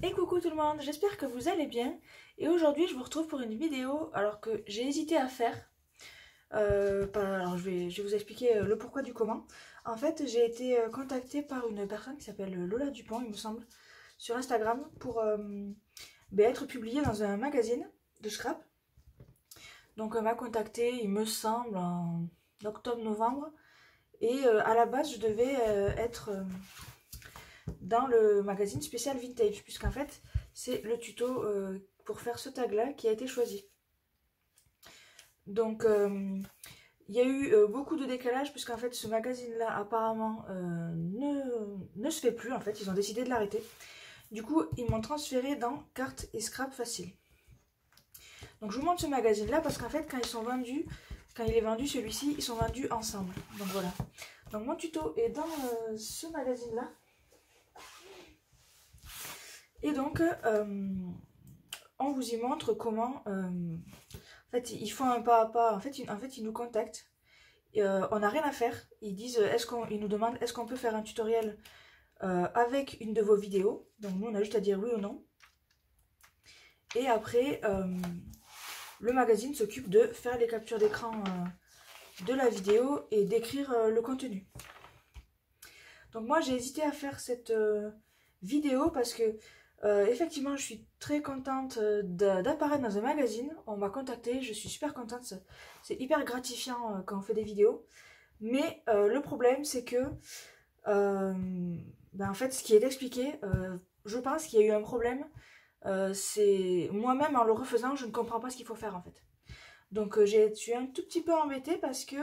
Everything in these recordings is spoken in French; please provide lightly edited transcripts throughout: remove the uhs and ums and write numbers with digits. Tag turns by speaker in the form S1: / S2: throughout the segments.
S1: Et coucou tout le monde, j'espère que vous allez bien. Et aujourd'hui je vous retrouve pour une vidéo alors que j'ai hésité à faire. Alors je vais vous expliquer le pourquoi du comment. En fait j'ai été contactée par une personne qui s'appelle Lola Dupont il me semble, sur Instagram pour être publiée dans un magazine de scrap. Donc elle m'a contactée il me semble en octobre-novembre. Et à la base je devais être dans le magazine spécial vintage, puisqu'en fait c'est le tuto pour faire ce tag là qui a été choisi. Donc il y a eu beaucoup de décalage, puisqu'en fait ce magazine là apparemment ne se fait plus, en fait ils ont décidé de l'arrêter. Du coup ils m'ont transféré dans Carte et Scrap Facile. Donc je vous montre ce magazine là parce qu'en fait quand il est vendu celui-ci, ils sont vendus ensemble. Donc voilà. Donc mon tuto est dans ce magazine là. Et donc, on vous y montre comment... en fait, ils font un pas à pas. En fait, ils nous contactent. On n'a rien à faire. Ils disent, ils nous demandent, est-ce qu'on peut faire un tutoriel avec une de vos vidéos. Donc, nous, on a juste à dire oui ou non. Et après, le magazine s'occupe de faire les captures d'écran de la vidéo et d'écrire le contenu. Donc, moi, j'ai hésité à faire cette vidéo parce que effectivement, je suis très contente d'apparaître dans un magazine. On m'a contacté, je suis super contente. C'est hyper gratifiant quand on fait des vidéos. Mais le problème, c'est que, en fait, ce qui est expliqué, je pense qu'il y a eu un problème. C'est moi-même, en le refaisant, je ne comprends pas ce qu'il faut faire, en fait. Donc, je suis un tout petit peu embêtée parce que,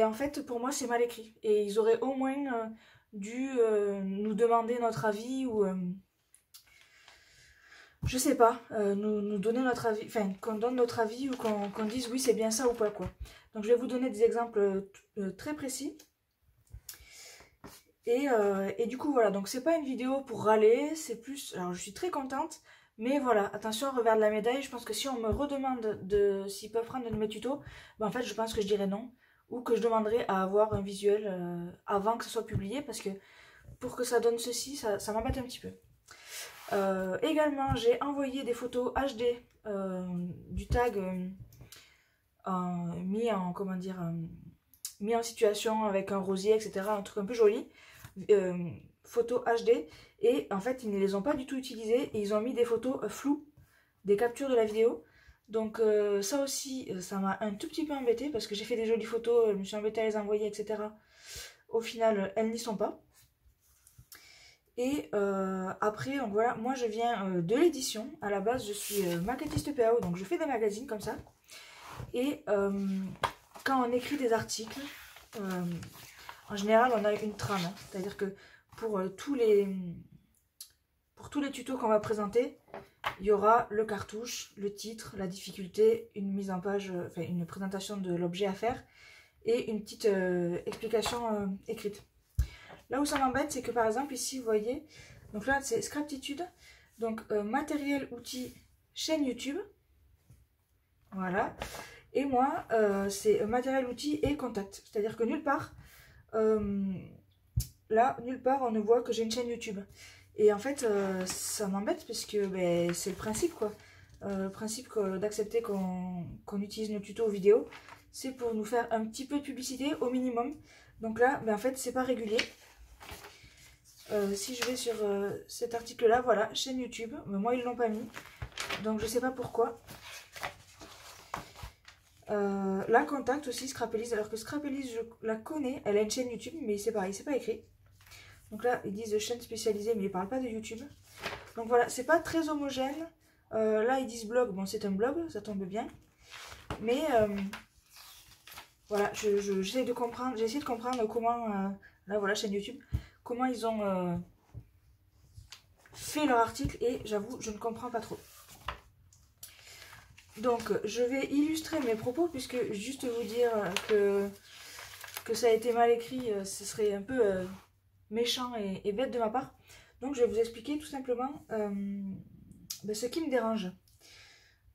S1: en fait, pour moi, c'est mal écrit. Et ils auraient au moins dû nous demander notre avis ou... je sais pas, nous donner notre avis, enfin qu'on donne notre avis ou qu'on dise oui c'est bien ça ou pas quoi. Donc je vais vous donner des exemples très précis. Et du coup voilà, donc c'est pas une vidéo pour râler, c'est plus, alors je suis très contente, mais voilà, attention revers de la médaille, je pense que si on me redemande s'ils peuvent prendre un de mes tutos, en fait je pense que je dirais non, ou que je demanderai à avoir un visuel avant que ce soit publié, parce que pour que ça donne ceci, ça m'embête un petit peu. Également, j'ai envoyé des photos HD du tag mis en situation avec un rosier, etc. Un truc un peu joli. Photos HD. Et en fait, ils ne les ont pas du tout utilisées. Et ils ont mis des photos floues, des captures de la vidéo. Donc ça aussi, ça m'a un tout petit peu embêtée parce que j'ai fait des jolies photos, je me suis embêtée à les envoyer, etc. Au final, elles n'y sont pas. Et après, donc voilà, moi je viens de l'édition. À la base, je suis maquettiste PAO, donc je fais des magazines comme ça. Et quand on écrit des articles, en général, on a une trame. Hein. C'est-à-dire que pour tous les tutos qu'on va présenter, il y aura le cartouche, le titre, la difficulté, une mise en page, une présentation de l'objet à faire et une petite explication écrite. Là où ça m'embête, c'est que par exemple ici, vous voyez, donc là c'est Scraptitude, donc matériel, outils, chaîne YouTube, voilà, et moi c'est matériel, outils et contact, c'est-à-dire que nulle part, là, nulle part on ne voit que j'ai une chaîne YouTube, et en fait ça m'embête parce que c'est le principe quoi, le principe d'accepter qu'on utilise nos tutos vidéo, c'est pour nous faire un petit peu de publicité au minimum, donc là, en fait c'est pas régulier. Si je vais sur cet article là, voilà, chaîne YouTube, mais moi ils l'ont pas mis, donc je sais pas pourquoi. La contact aussi, Scrapelise, alors que Scrapelise je la connais, elle a une chaîne YouTube, mais c'est pareil, c'est pas écrit. Donc là ils disent chaîne spécialisée, mais ils parlent pas de YouTube. Donc voilà, c'est pas très homogène. Là ils disent blog, bon c'est un blog, ça tombe bien. Mais voilà, j'essaie de comprendre, j'ai essayé de comprendre comment, là voilà, chaîne YouTube, comment ils ont fait leur article et j'avoue, je ne comprends pas trop. Donc, je vais illustrer mes propos puisque juste vous dire que ça a été mal écrit, ce serait un peu méchant et bête de ma part. Donc, je vais vous expliquer tout simplement ce qui me dérange.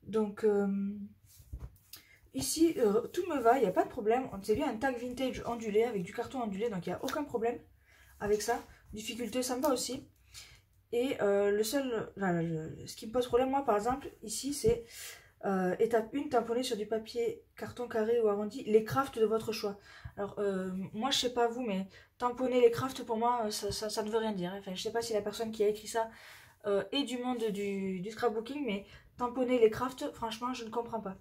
S1: Donc, ici, tout me va, il n'y a pas de problème. C'est bien un tag vintage ondulé avec du carton ondulé, donc il n'y a aucun problème avec ça. Difficulté, ça me va aussi. Et ce qui me pose problème, moi, par exemple, ici, c'est étape 1, tamponner sur du papier carton carré ou arrondi les crafts de votre choix. Alors, moi, je sais pas vous, mais tamponner les crafts, pour moi, ça ne veut rien dire. Enfin, je sais pas si la personne qui a écrit ça est du monde du scrapbooking, mais tamponner les crafts, franchement, je ne comprends pas.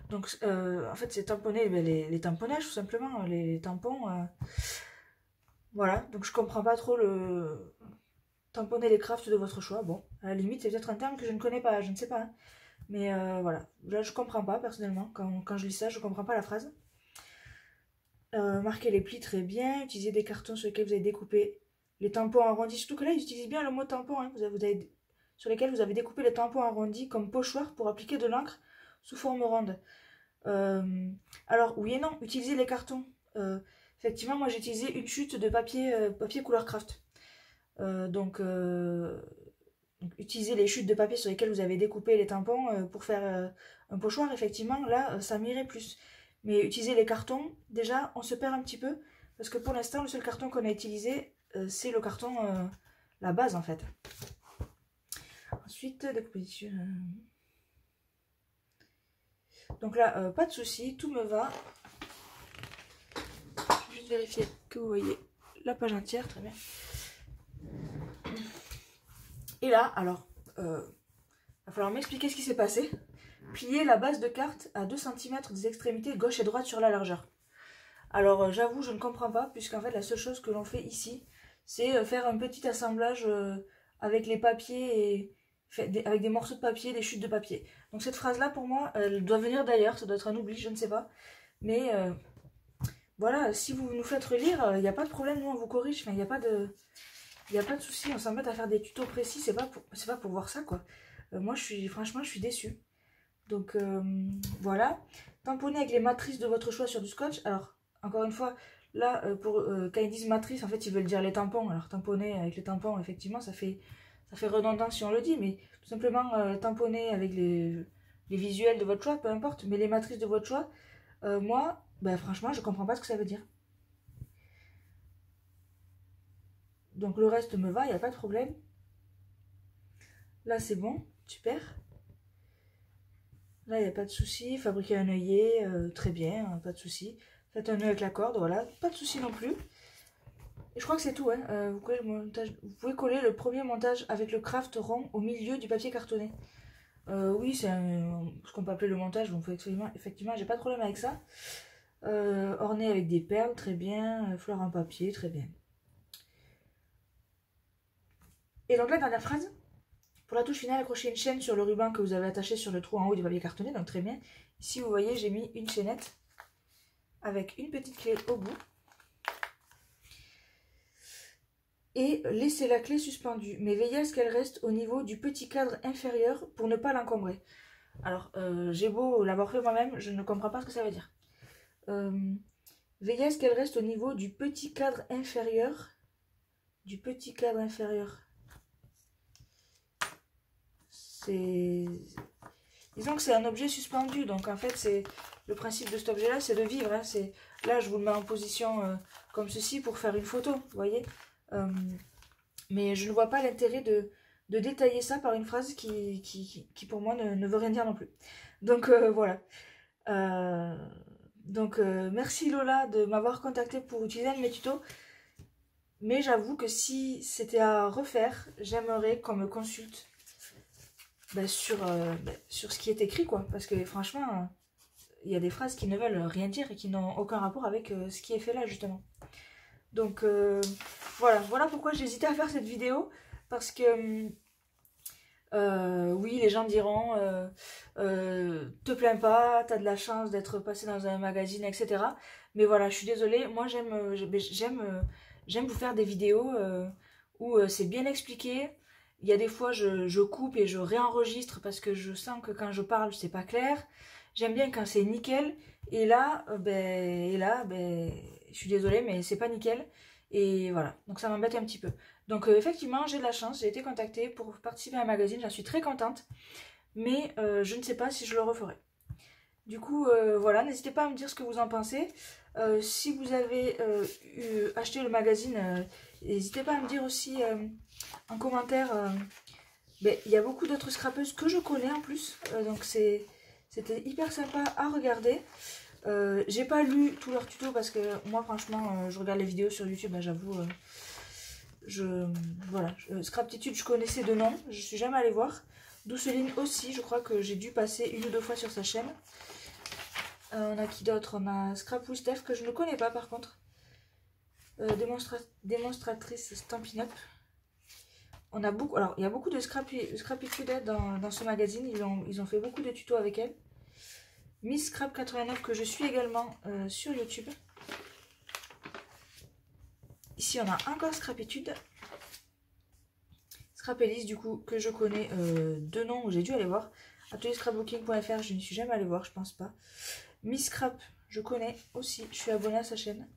S1: Donc, en fait, c'est tamponner les tamponnages, tout simplement, les tampons. Voilà, donc je comprends pas trop le tamponner les crafts de votre choix. Bon, à la limite, c'est peut-être un terme que je ne connais pas, je ne sais pas. Hein. Mais voilà, là je comprends pas personnellement. Quand je lis ça, je comprends pas la phrase. Marquer les plis très bien, utiliser des cartons sur lesquels vous avez découpé les tampons arrondis. Surtout que là, ils utilisent bien le mot tampon. Hein. Sur lesquels vous avez découpé les tampons arrondis comme pochoir pour appliquer de l'encre sous forme ronde. Alors, oui et non, utiliser les cartons. Effectivement, moi j'ai utilisé une chute de papier couleur craft. Donc, utiliser les chutes de papier sur lesquelles vous avez découpé les tampons pour faire un pochoir, effectivement, là, ça m'irait plus. Mais utiliser les cartons, déjà, on se perd un petit peu, parce que pour l'instant, le seul carton qu'on a utilisé, c'est le carton, la base, en fait. Ensuite, décomposition. Donc là, pas de souci, tout me va. Je vais juste vérifier que vous voyez la page entière, très bien. Et là, alors, va falloir m'expliquer ce qui s'est passé. Plier la base de carte à 2 cm des extrémités gauche et droite sur la largeur. Alors, j'avoue, je ne comprends pas, puisqu'en fait, la seule chose que l'on fait ici, c'est faire un petit assemblage avec les papiers et avec des morceaux de papier, des chutes de papier. Donc cette phrase-là, pour moi, elle doit venir d'ailleurs, ça doit être un oubli, je ne sais pas. Mais voilà, si vous nous faites relire, il n'y a pas de problème, nous on vous corrige, enfin, il n'y a pas de... Il n'y a pas de souci, on s'embête à faire des tutos précis, c'est pas pour voir ça, quoi. Moi, franchement, je suis déçue. Donc, voilà. Tamponner avec les matrices de votre choix sur du scotch. Alors, encore une fois, là, quand ils disent matrice, en fait, ils veulent dire les tampons. Alors, tamponner avec les tampons, effectivement, ça fait redondant si on le dit, mais tout simplement, tamponner avec les visuels de votre choix, peu importe, mais les matrices de votre choix, moi, ben, franchement, je comprends pas ce que ça veut dire. Donc le reste me va, il n'y a pas de problème. Là c'est bon, super. Là il n'y a pas de souci. Fabriquer un œillet, très bien, hein, pas de souci. Faites un nœud avec la corde, voilà, pas de souci non plus. Et je crois que c'est tout. Hein. Vous pouvez coller le premier montage avec le craft rond au milieu du papier cartonné. Oui, c'est ce qu'on peut appeler le montage, donc effectivement j'ai pas de problème avec ça. Orner avec des perles, très bien. Fleurs en papier, très bien. Et donc la dernière phrase, pour la touche finale, accrochez une chaîne sur le ruban que vous avez attaché sur le trou en haut du papier cartonné, donc très bien. Ici vous voyez j'ai mis une chaînette avec une petite clé au bout. Et laissez la clé suspendue, mais veillez à ce qu'elle reste au niveau du petit cadre inférieur pour ne pas l'encombrer. Alors j'ai beau l'avoir fait moi-même, je ne comprends pas ce que ça veut dire. Veillez à ce qu'elle reste au niveau du petit cadre inférieur. Du petit cadre inférieur. Disons que c'est un objet suspendu, donc en fait c'est le principe de cet objet là c'est de vivre, hein. Là je vous le mets en position comme ceci pour faire une photo, vous voyez, mais je ne vois pas l'intérêt de détailler ça par une phrase qui pour moi ne veut rien dire non plus. Donc voilà, merci Lola de m'avoir contacté pour utiliser un de mes tutos, mais j'avoue que si c'était à refaire, j'aimerais qu'on me consulte sur ce qui est écrit, quoi. Parce que franchement, il y a des phrases qui ne veulent rien dire et qui n'ont aucun rapport avec ce qui est fait là, justement. Donc, voilà pourquoi j'ai hésité à faire cette vidéo. Parce que, oui, les gens diront, te plains pas, t'as de la chance d'être passé dans un magazine, etc. Mais voilà, je suis désolée, moi j'aime vous faire des vidéos où c'est bien expliqué. Il y a des fois, je coupe et je réenregistre parce que je sens que quand je parle, c'est pas clair. J'aime bien quand c'est nickel. Et là, je suis désolée, mais c'est pas nickel. Et voilà, donc ça m'embête un petit peu. Donc effectivement, j'ai de la chance. J'ai été contactée pour participer à un magazine. J'en suis très contente. Mais je ne sais pas si je le referai. Du coup, voilà, n'hésitez pas à me dire ce que vous en pensez. Si vous avez acheté le magazine, n'hésitez pas à me dire aussi en commentaire. Il y a beaucoup d'autres scrapeuses que je connais en plus, donc c'était hyper sympa à regarder. J'ai pas lu tous leurs tutos parce que moi franchement je regarde les vidéos sur YouTube, j'avoue. Voilà, Scraptitude je connaissais de nom, je suis jamais allée voir. Douceline aussi, je crois que j'ai dû passer 1 ou 2 fois sur sa chaîne. On a qui d'autre? On a Scrap with Steph que je ne connais pas par contre. Démonstratrice Stampin' Up. On a beaucoup, alors il y a beaucoup de Scrapitude dans ce magazine, ils ont fait beaucoup de tutos avec elle. Miss Scrap 89 que je suis également sur YouTube. Ici on a encore Scrapitude. Scrap Elise du coup que je connais de nom, où j'ai dû aller voir. Atelier scrapbooking.fr, je ne suis jamais allée voir, je pense pas. Miss Scrap, je connais aussi, je suis abonnée à sa chaîne.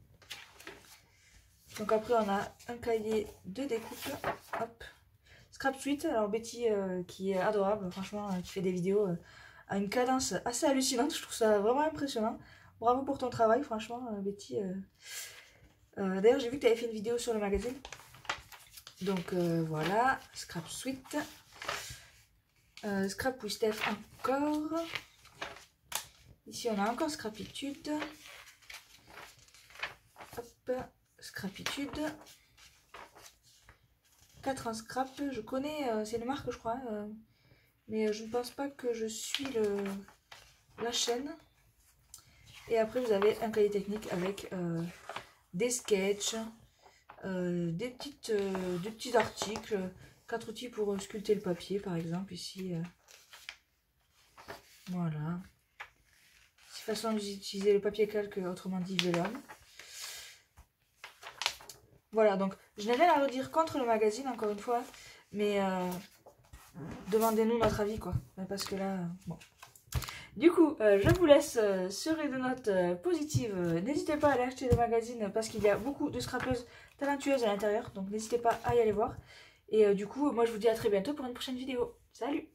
S1: Donc après on a un cahier de découpe. Hop. Scrap Suite, alors Betty qui est adorable, franchement, qui fait des vidéos à une cadence assez hallucinante, je trouve ça vraiment impressionnant. Bravo pour ton travail, franchement, Betty. D'ailleurs, j'ai vu que tu avais fait une vidéo sur le magazine. Donc voilà, Scrap Suite. Scrap with Steph encore. Ici, on a encore Scrapitude. Hop, Scrapitude. 4 en scrap, je connais, c'est une marque je crois, mais je ne pense pas que je suis la chaîne. Et après vous avez un cahier technique avec des sketchs, des petits articles, 4 outils pour sculpter le papier par exemple ici. Voilà. 6 façons d'utiliser le papier calque, autrement dit vellum. Voilà, donc je n'ai rien à redire contre le magazine, encore une fois, mais demandez-nous notre avis, quoi. Parce que là, bon. Du coup, je vous laisse sur une note positive. N'hésitez pas à aller acheter le magazine parce qu'il y a beaucoup de scrapeuses talentueuses à l'intérieur, donc n'hésitez pas à y aller voir. Et du coup, moi je vous dis à très bientôt pour une prochaine vidéo. Salut!